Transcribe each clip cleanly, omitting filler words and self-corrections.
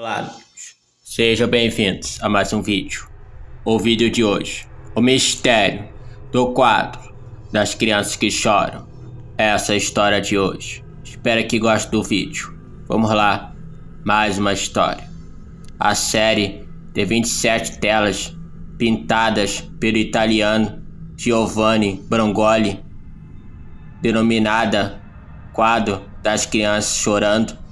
Olá, amigos. Sejam bem-vindos a mais um vídeo. O vídeo de hoje, o mistério do quadro das crianças que choram. Essa é a história de hoje. Espero que gostem do vídeo. Vamos lá, mais uma história. A série de 27 telas pintadas pelo italiano Giovanni Brongoli, denominada Quadro das Crianças Chorando,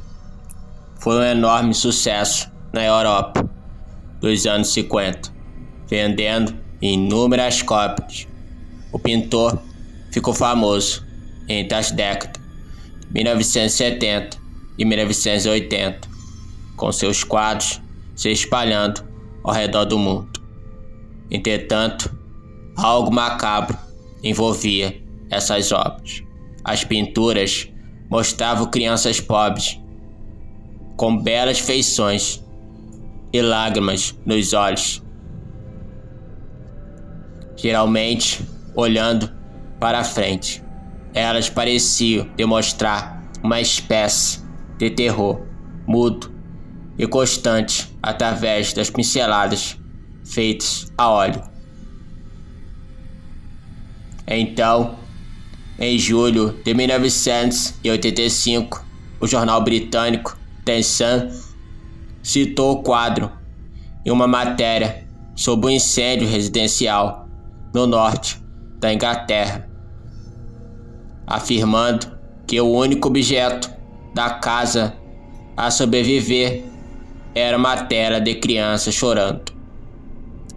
foi um enorme sucesso na Europa dos anos 50, vendendo inúmeras cópias. O pintor ficou famoso entre as décadas de 1970 e 1980, com seus quadros se espalhando ao redor do mundo. Entretanto, algo macabro envolvia essas obras. As pinturas mostravam crianças pobres, com belas feições e lágrimas nos olhos, geralmente olhando para a frente. Elas pareciam demonstrar uma espécie de terror mudo e constante através das pinceladas feitas a óleo. Então, em julho de 1985, o jornal britânico The Sun citou o quadro em uma matéria sobre um incêndio residencial no norte da Inglaterra, afirmando que o único objeto da casa a sobreviver era uma tela de criança chorando.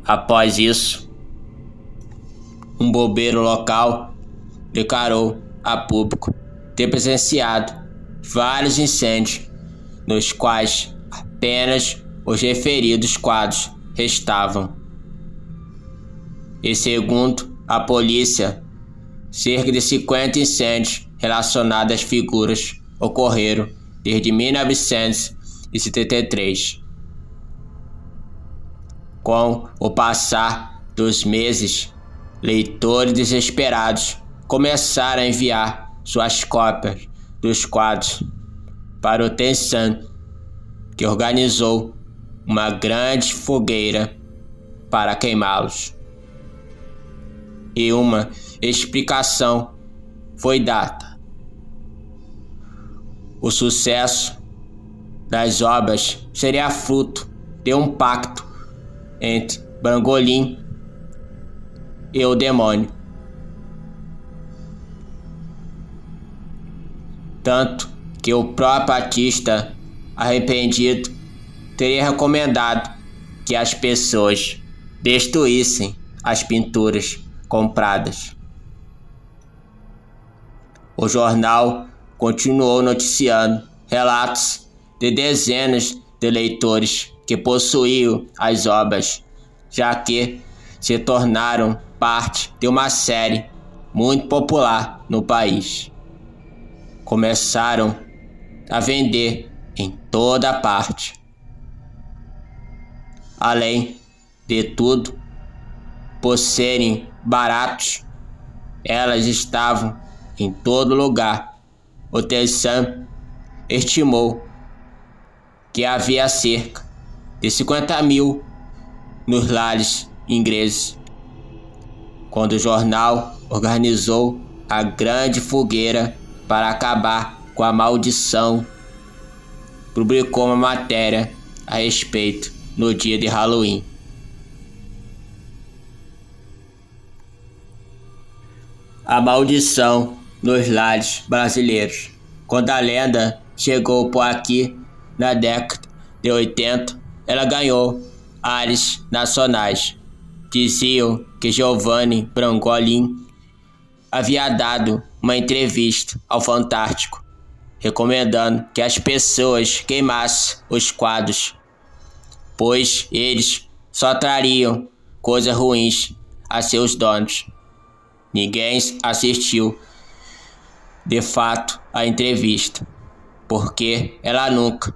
Após isso, um bombeiro local declarou a público ter presenciado vários incêndios nos quais apenas os referidos quadros restavam. E segundo a polícia, cerca de 50 incêndios relacionados às figuras ocorreram desde 1973. Com o passar dos meses, leitores desesperados começaram a enviar suas cópias dos quadros para o The Sun, que organizou uma grande fogueira para queimá-los. E uma explicação foi dada. O sucesso das obras seria fruto de um pacto entre Brongoli e o demônio. Tanto que o próprio artista arrependido teria recomendado que as pessoas destruíssem as pinturas compradas. O jornal continuou noticiando relatos de dezenas de leitores que possuíam as obras, já que se tornaram parte de uma série muito popular no país. Começaram a vender em toda parte. Além de tudo, por serem baratos, elas estavam em todo lugar. O The Sun estimou que havia cerca de 50 mil nos lares ingleses. Quando o jornal organizou a grande fogueira para acabar com a maldição, publicou uma matéria a respeito no dia de Halloween. A maldição nos lares brasileiros. Quando a lenda chegou por aqui na década de 80, ela ganhou ares nacionais. Diziam que Giovanni Brongoli havia dado uma entrevista ao Fantástico, recomendando que as pessoas queimassem os quadros, pois eles só trariam coisas ruins a seus donos. Ninguém assistiu de fato à entrevista, porque ela nunca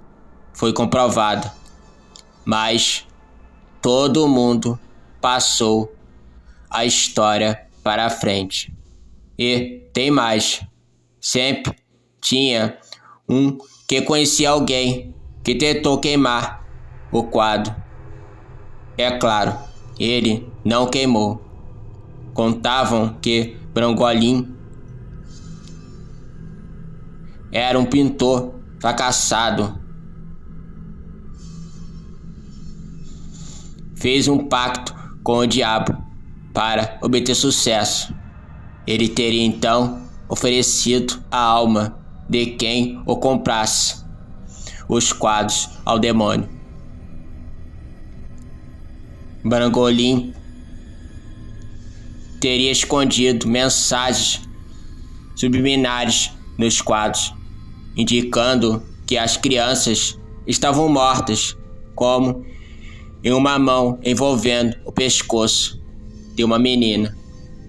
foi comprovada, mas todo mundo passou a história para frente. E tem mais, sempre tinha um que conhecia alguém que tentou queimar o quadro. É claro, ele não queimou. Contavam que Brangolin era um pintor fracassado. Fez um pacto com o diabo para obter sucesso. Ele teria então oferecido a alma de quem o comprasse os quadros ao demônio. Brangolin teria escondido mensagens subliminares nos quadros, indicando que as crianças estavam mortas, como em uma mão envolvendo o pescoço de uma menina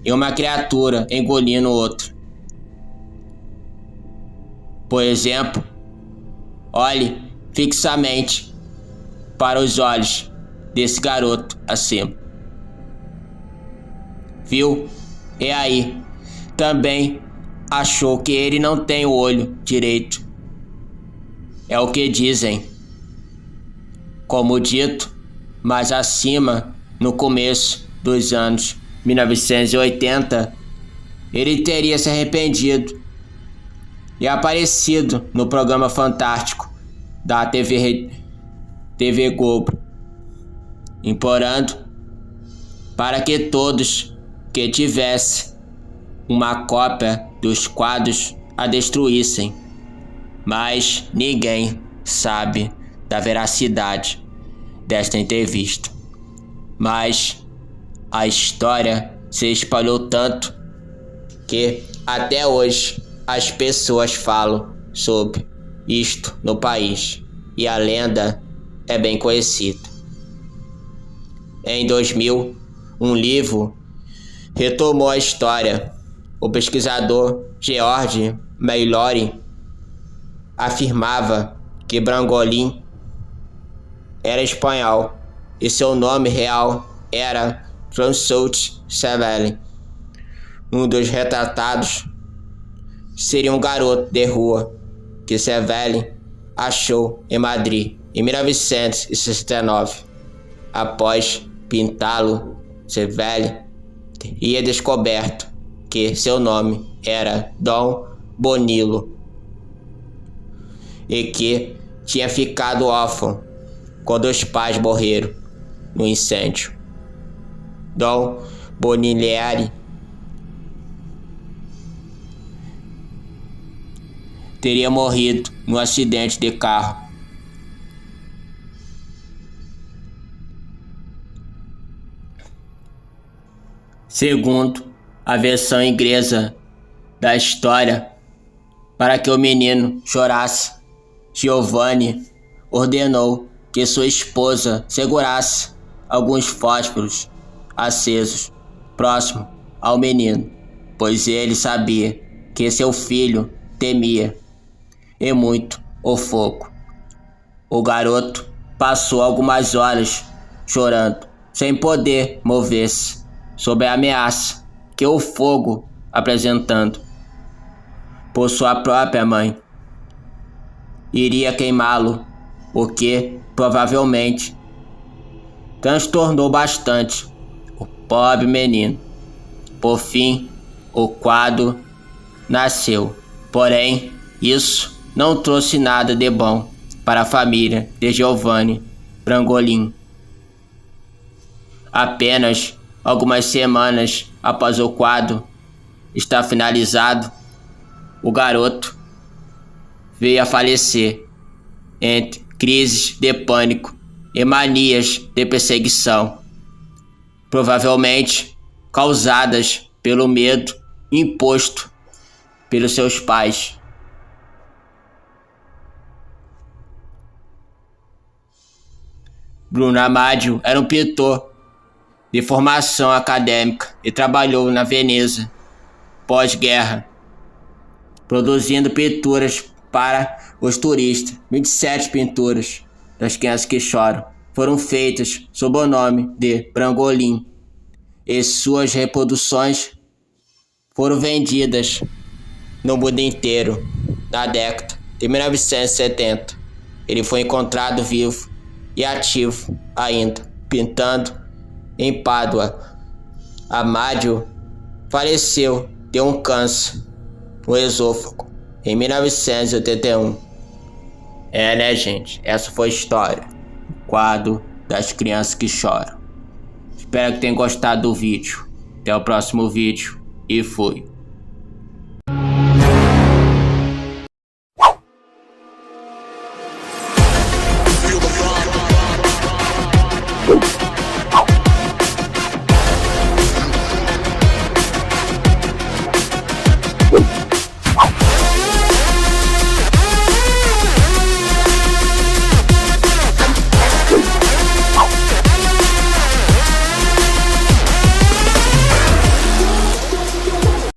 e uma criatura engolindo outra. Por exemplo, olhe fixamente para os olhos desse garoto acima. Viu? E aí? Também achou que ele não tem o olho direito. É o que dizem. Como dito, mais acima, no começo dos anos 1980, ele teria se arrependido e aparecido no programa Fantástico da TV Globo, implorando para que todos que tivessem uma cópia dos quadros a destruíssem. Mas ninguém sabe da veracidade desta entrevista. Mas a história se espalhou tanto que até hoje as pessoas falam sobre isto no país e a lenda é bem conhecida. Em 2000, um livro retomou a história. O pesquisador George Mallory afirmava que Brangolin era espanhol e seu nome real era François Chevalier. Um dos retratados seria um garoto de rua que Chevalier achou em Madrid em 1969. Após pintá-lo, Chevalier teria descoberto que seu nome era Dom Bonillo e que tinha ficado órfão quando os pais morreram no incêndio. Dom Bonillieri teria morrido num acidente de carro. Segundo a versão inglesa da história, para que o menino chorasse, Giovanni ordenou que sua esposa segurasse alguns fósforos acesos próximo ao menino, pois ele sabia que seu filho temia e muito o fogo. O garoto passou algumas horas chorando, sem poder mover-se, sob a ameaça que o fogo apresentando por sua própria mãe iria queimá-lo, o que provavelmente transtornou bastante o pobre menino. Por fim, o quadro nasceu, porém isso não trouxe nada de bom para a família de Giovanni Brangolin. Apenas algumas semanas após o quadro estar finalizado, o garoto veio a falecer entre crises de pânico e manias de perseguição, provavelmente causadas pelo medo imposto pelos seus pais. Bruno Amadio era um pintor de formação acadêmica e trabalhou na Veneza pós-guerra, produzindo pinturas para os turistas. 27 pinturas das Crianças que Choram foram feitas sob o nome de Brangolin e suas reproduções foram vendidas no mundo inteiro na década de 1970. Ele foi encontrado vivo e ativo ainda, pintando em Pádua. Amádio faleceu de um câncer no esôfago em 1981. Né, gente? Essa foi a história. O quadro das crianças que choram. Espero que tenham gostado do vídeo. Até o próximo vídeo e fui.